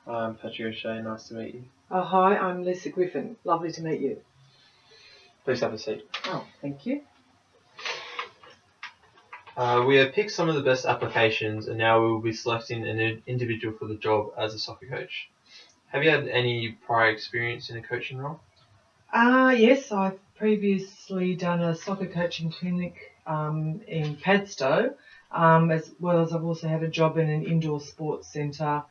I'm Patrick O'Shea, nice to meet you. Hi, I'm Lisa Griffin. Lovely to meet you. Please have a seat. Oh, thank you. We have picked some of the best applications and now we will be selecting an individual for the job as a soccer coach. Have you had any prior experience in a coaching role? Yes, I've previously done a soccer coaching clinic in Padstow, as well as I've also had a job in an indoor sports centre,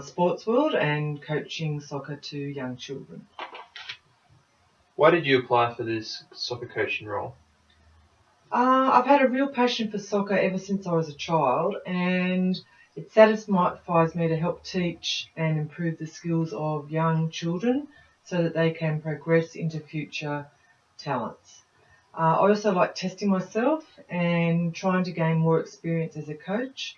Sports World, and coaching soccer to young children. Why did you apply for this soccer coaching role? I've had a real passion for soccer ever since I was a child, and it satisfies me to help teach and improve the skills of young children so that they can progress into future talents. I also like testing myself and trying to gain more experience as a coach,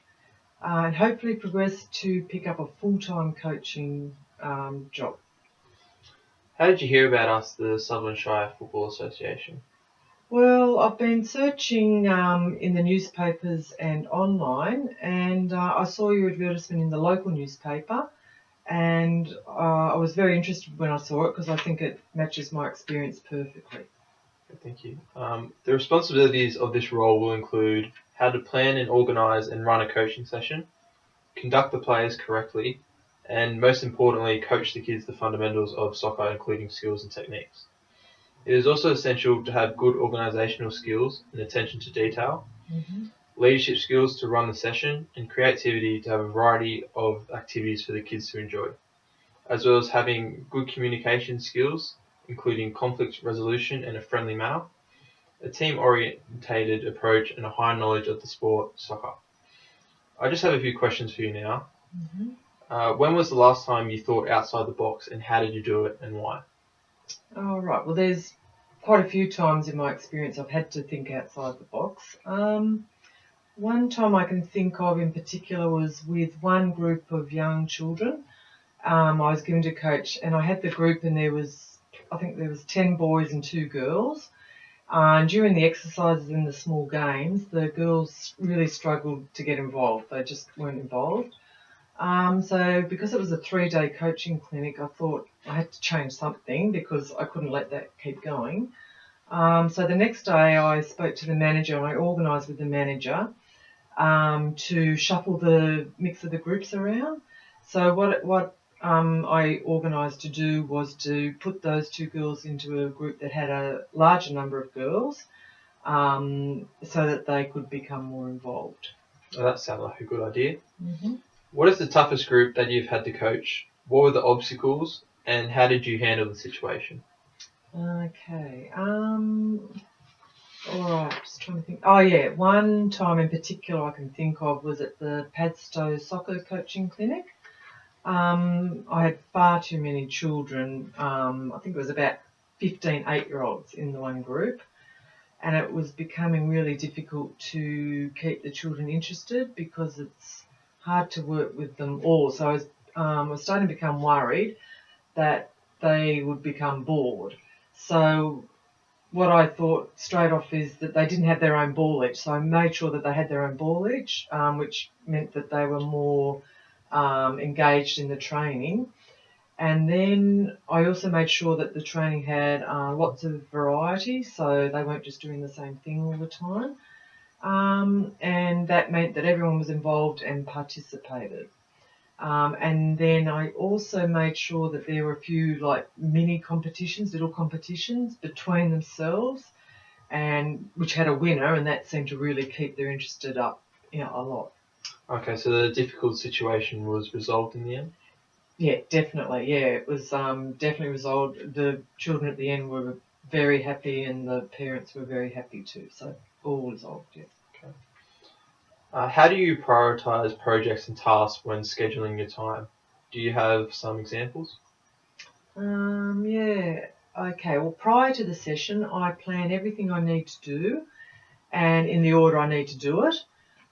and hopefully progress to pick up a full-time coaching job. How did you hear about us, the Sutherland Shire Football Association? Well, I've been searching in the newspapers and online, and I saw your advertisement in the local newspaper, and I was very interested when I saw it because I think it matches my experience perfectly. Thank you. The responsibilities of this role will include how to plan and organise and run a coaching session, conduct the players correctly, and most importantly, coach the kids the fundamentals of soccer, including skills and techniques. It is also essential to have good organisational skills and attention to detail, leadership skills to run the session, and creativity to have a variety of activities for the kids to enjoy, as well as having good communication skills, including conflict resolution and a friendly manner, a team-orientated approach, and a high knowledge of the sport soccer. I just have a few questions for you now. When was the last time you thought outside the box, and how did you do it, and why? All right. Well, there's quite a few times in my experience I've had to think outside the box. One time I can think of in particular was with one group of young children. I was given to coach, and I had the group, and I think there was 10 boys and 2 girls. And during the exercises and the small games, the girls really struggled to get involved. They just weren't involved. So because it was a 3-day coaching clinic, I thought I had to change something because I couldn't let that keep going. So the next day I spoke to the manager and I organised with the manager to shuffle the mix of the groups around. So what I organised to do was to put those 2 girls into a group that had a larger number of girls so that they could become more involved. Oh, that sounds like a good idea. What is the toughest group that you've had to coach? What were the obstacles, and how did you handle the situation? Okay. All right, just trying to think. Oh, yeah, one time in particular I can think of was at the Padstow Soccer Coaching Clinic. I had far too many children. I think it was about 15 8-year-olds in the one group, and it was becoming really difficult to keep the children interested because it's hard to work with them all. So I was starting to become worried that they would become bored. So what I thought straight off is that they didn't have their own ball each. So I made sure that they had their own ball each, which meant that they were more engaged in the training. And then I also made sure that the training had lots of variety, so they weren't just doing the same thing all the time. And that meant that everyone was involved and participated. And then I also made sure that there were a few like mini competitions, little competitions between themselves, and which had a winner, and that seemed to really keep their interested up, a lot. Okay, so the difficult situation was resolved in the end? Yeah, definitely. Yeah, it was definitely resolved. The children at the end were very happy, and the parents were very happy too. So all resolved. Yeah. Okay. How do you prioritise projects and tasks when scheduling your time? Do you have some examples? Yeah. Okay. Well, prior to the session, I plan everything I need to do, and in the order I need to do it.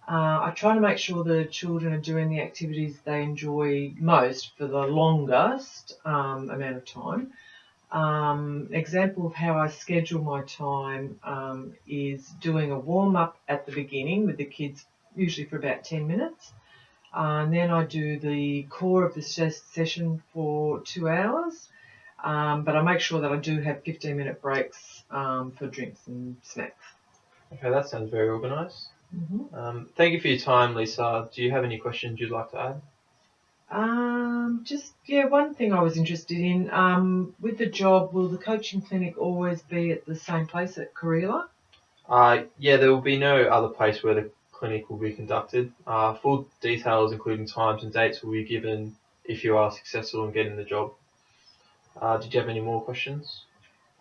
I try to make sure the children are doing the activities they enjoy most for the longest amount of time. Example of how I schedule my time is doing a warm-up at the beginning with the kids, usually for about 10 minutes. And then I do the core of the session for 2 hours. But I make sure that I do have 15-minute breaks for drinks and snacks. Okay, that sounds very organised. Mm-hmm. Thank you for your time, Lisa. Do you have any questions you'd like to add? One thing I was interested in, with the job, will the coaching clinic always be at the same place at Kareela? Yeah, there will be no other place where the clinic will be conducted. Full details, including times and dates, will be given if you are successful in getting the job. Did you have any more questions?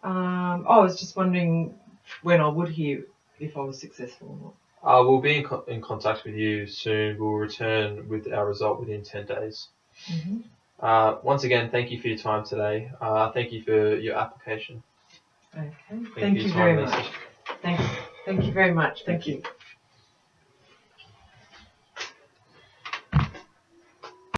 I was just wondering when I would hear if I was successful or not. We'll be in contact with you soon. We'll return with our result within 10 days. Mm-hmm. Once again, thank you for your time today. Thank you for your application. Okay. Thank you for your very time, much. Lisa. Thank you very much. Thank you.